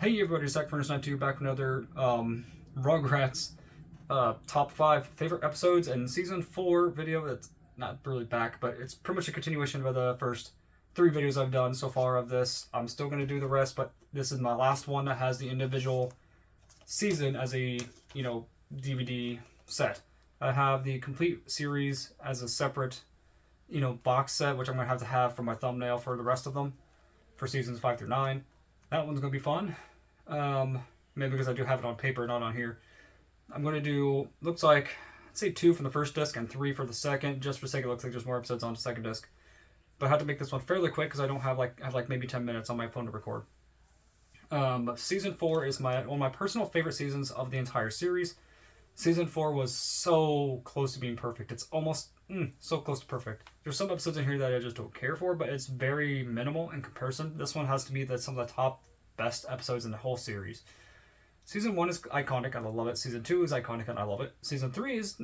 Hey everybody, Zach Furnace 92 back with another Rugrats top 5 favorite episodes and season 4 video. That's not really back, but it's pretty much a continuation of the first 3 videos I've done so far of this. I'm still going to do the rest, but this is my last one that has the individual season as a, DVD set. I have the complete series as a separate, box set, which I'm going to have for my thumbnail for the rest of them for seasons 5 through 9. That one's going to be fun. Maybe because I do have it on paper, not on here. I'm going to do, looks like, I'd say 2 from the first disc and 3 for the second. Just for sake, it looks like there's more episodes on the second disc. But I have to make this one fairly quick because I don't have I have maybe 10 minutes on my phone to record. But season 4 is one of my personal favorite seasons of the entire series. Season 4 was so close to being perfect. It's almost so close to perfect. There's some episodes in here that I just don't care for, but it's very minimal in comparison. This one has to be some of the top best episodes in the whole series. Season 1 is iconic, I love it. Season 2 is iconic, and I love it. Season 3 is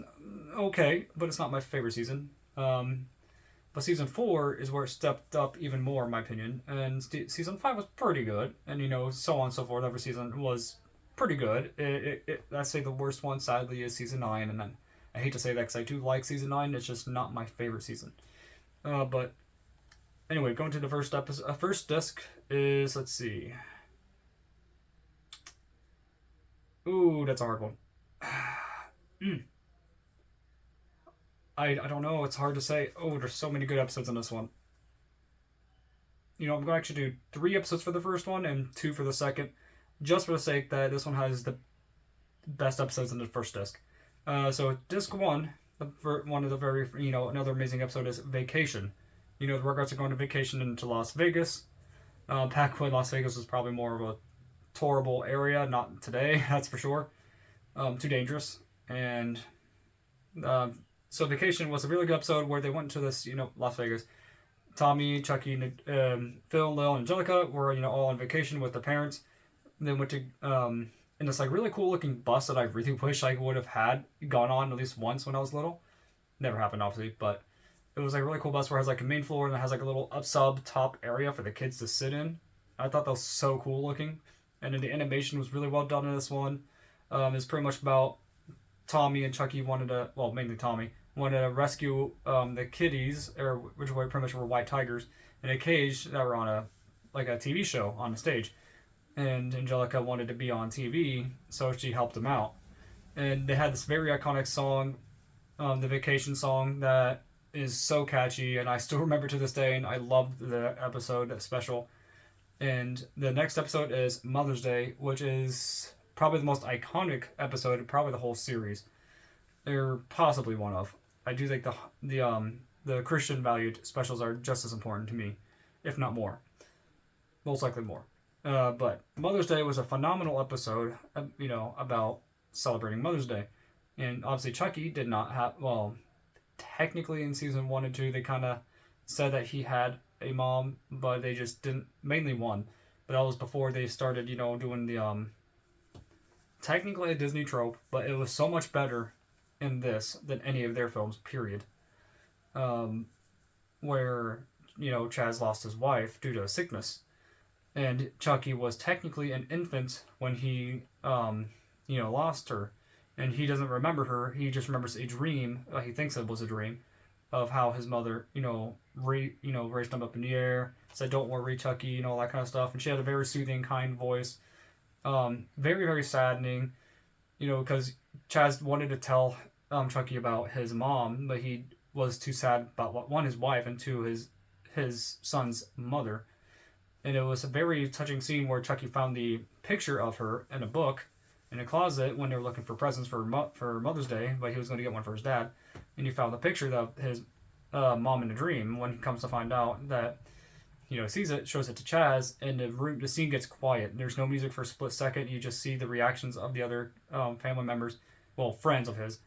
okay, but it's not my favorite season. But Season 4 is where it stepped up even more, in my opinion. And Season 5 was pretty good, and so on and so forth. Every season was pretty good. I'd say the worst one, sadly, is Season 9, and then I hate to say that because I do like Season 9, it's just not my favorite season. But anyway, going to the first episode. First disc is, let's see. Ooh, that's a hard one. I don't know. It's hard to say. Oh, there's so many good episodes in this one. I'm going to actually do 3 episodes for the first one and 2 for the second, just for the sake that this one has the best episodes in the first disc. So disc 1, one of the very, another amazing episode is Vacation. The Rugrats are going to vacation into Las Vegas. Back when Las Vegas was probably more of a tourable area, not today, that's for sure. Too dangerous. And so Vacation was a really good episode where they went to this, Las Vegas. Tommy, Chucky, Phil, Lil, and Angelica were, all on vacation with their parents. And they went to in this really cool looking bus that I really wish I would have gone on at least once when I was little. Never happened, obviously, but it was a really cool bus where it has a main floor and it has a little sub top area for the kids to sit in. I thought that was so cool looking. And then the animation was really well done in this one. It's pretty much about Tommy and Chucky mainly Tommy, wanted to rescue the kitties, which were pretty much were white tigers, in a cage that were on a TV show on the stage. And Angelica wanted to be on TV, so she helped them out. And they had this very iconic song, the Vacation song, that is so catchy, and I still remember to this day, and I loved the episode, special. And the next episode is Mother's Day, which is probably the most iconic episode of probably the whole series. They're possibly one of. I do think the Christian valued specials are just as important to me, if not more. Most likely more. But Mother's Day was a phenomenal episode, about celebrating Mother's Day. And obviously Chucky did not have, technically in season 1 and 2 they kind of said that he had a mom, but they just didn't, mainly one. But that was before they started, doing the, technically a Disney trope, but it was so much better in this than any of their films, period. Where, Chaz lost his wife due to a sickness. And Chucky was technically an infant when he, lost her. And he doesn't remember her, he just remembers a dream, he thinks it was a dream, of how his mother, raised him up in the air, said, "Don't worry, Chucky," all that kind of stuff. And she had a very soothing, kind voice. Very, very saddening, because Chaz wanted to tell Chucky about his mom, but he was too sad about, one, his wife, and two, his son's mother. And it was a very touching scene where Chucky found the picture of her in a book in a closet when they were looking for presents for Mother's Day, but he was going to get one for his dad. And he found the picture of his mom in a dream. When he comes to find out that, sees it, shows it to Chaz, and the scene gets quiet. There's no music for a split second. You just see the reactions of the other family members, friends of his,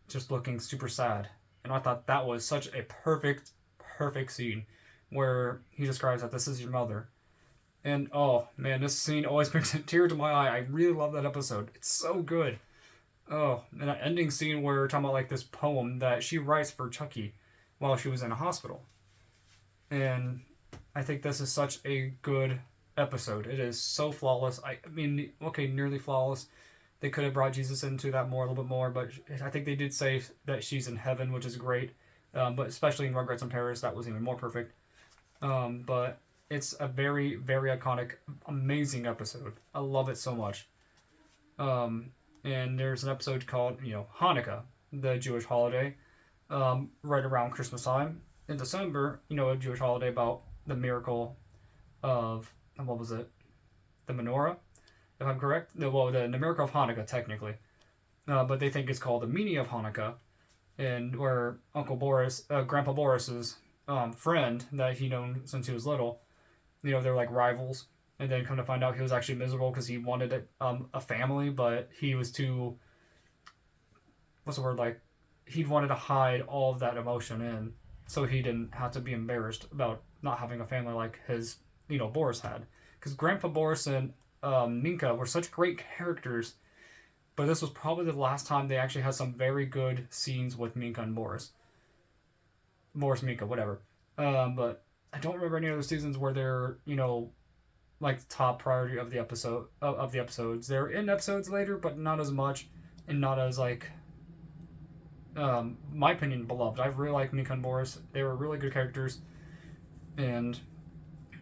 just looking super sad. And I thought that was such a perfect scene where he describes that this is your mother. And oh man, this scene always brings a tear to my eye. I really love that episode. It's so good. Oh, and that ending scene where we're talking about this poem that she writes for Chucky while she was in a hospital. And I think this is such a good episode. It is so flawless. I mean, okay, nearly flawless. They could have brought Jesus into that more, a little bit more, but I think they did say that she's in heaven, which is great. But especially in Rugrats in Paris, that was even more perfect. But it's a very, very iconic, amazing episode. I love it so much. Um, and there's an episode called, Hanukkah, the Jewish holiday, right around Christmas time in December. A Jewish holiday about the miracle of, what was it? The menorah, if I'm correct. The miracle of Hanukkah, technically. But they think it's called the meaning of Hanukkah, and where Uncle Boris, Grandpa Boris's friend that he known since he was little, they're like rivals, and then come to find out he was actually miserable because he wanted a family, but he was too, what's the word, like, he wanted to hide all of that emotion in, so he didn't have to be embarrassed about not having a family like his, Boris had, because Grandpa Boris and Minka were such great characters. But this was probably the last time they actually had some very good scenes with Minka and Boris. Boris, Minka, whatever. But I don't remember any other seasons where they're, like top priority of the episodes. They're in episodes later, but not as much, and not as like, my opinion, beloved. I really like Minka and Boris. They were really good characters, and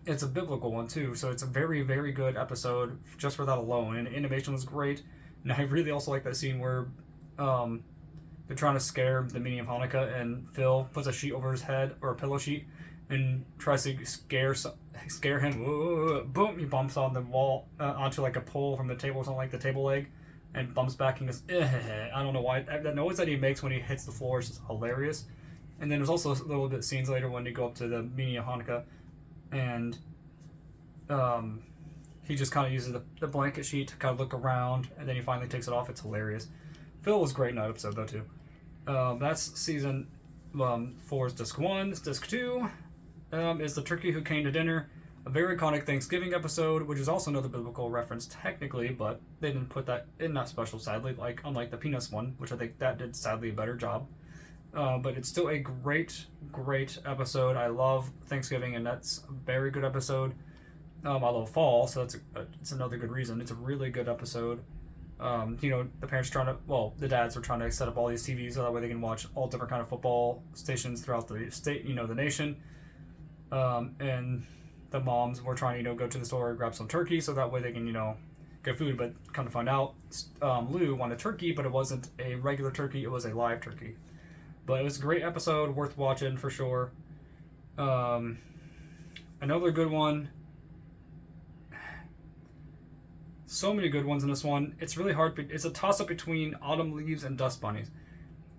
it's a biblical one too. So it's a very, very good episode just for that alone. And animation was great. And I really also like that scene where they're trying to scare the meaning of Hanukkah, and Phil puts a sheet over his head, or a pillow sheet, and tries to scare him. Whoa, boom! He bumps on the wall onto like a pole from the table, or something like the table leg, and bumps back and goes. I don't know why. That noise that he makes when he hits the floor is just hilarious. And then there's also a little bit scenes later when they go up to the meaning of Hanukkah, and he just kind of uses the blanket sheet to kind of look around, and then he finally takes it off. It's hilarious. Phil was great in that episode, though, too. That's season 4's disc 1. Disc 2 is The Turkey Who Came to Dinner, a very iconic Thanksgiving episode, which is also another biblical reference, technically, but they didn't put that in that special, sadly, unlike the Peanuts one, which I think that did, sadly, a better job. But it's still a great, great episode. I love Thanksgiving, and that's a very good episode. I love fall, so it's another good reason. It's a really good episode. The parents the dads are trying to set up all these TVs so that way they can watch all different kind of football stations throughout the state, the nation. And the moms were trying to, go to the store and grab some turkey so that way they can, get food. But come to find out, Lou wanted turkey, but it wasn't a regular turkey, it was a live turkey. But it was a great episode, worth watching for sure. Another good one. So many good ones in this one. It's really hard. It's a toss-up between Autumn Leaves and Dust Bunnies.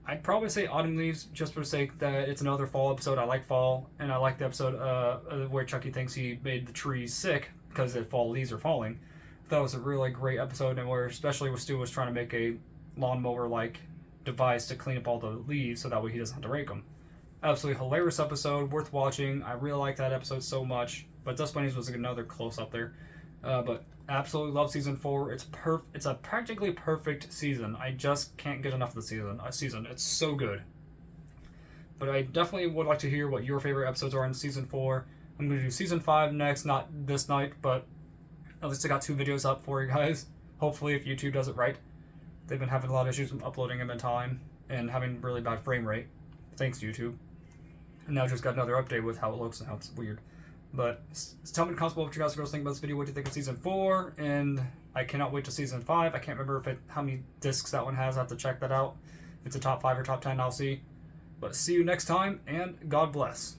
I'd probably say Autumn Leaves just for the sake that it's another fall episode. I like fall, and I like the episode where Chucky thinks he made the trees sick because the fall leaves are falling. That was a really great episode, and where especially where Stu was trying to make a lawnmower-like device to clean up all the leaves so that way he doesn't have to rake them. Absolutely hilarious episode, worth watching. I really like that episode so much. But Dust Bunnies was another close up there. But absolutely love season 4. It's a practically perfect season. I just can't get enough of the season. It's so good. But I definitely would like to hear what your favorite episodes are in season 4. I'm going to do season 5 next, not this night, but at least I got 2 videos up for you guys. Hopefully, if YouTube does it right. They've been having a lot of issues with uploading them in time and having really bad frame rate. Thanks, YouTube. And now just got another update with how it looks and how it's weird. But tell me in the comments below what you guys are think about this video. What do you think of season 4? And I cannot wait to season 5. I can't remember how many discs that one has. I have to check that out. If it's a top 5 or top 10, I'll see. But see you next time, and God bless.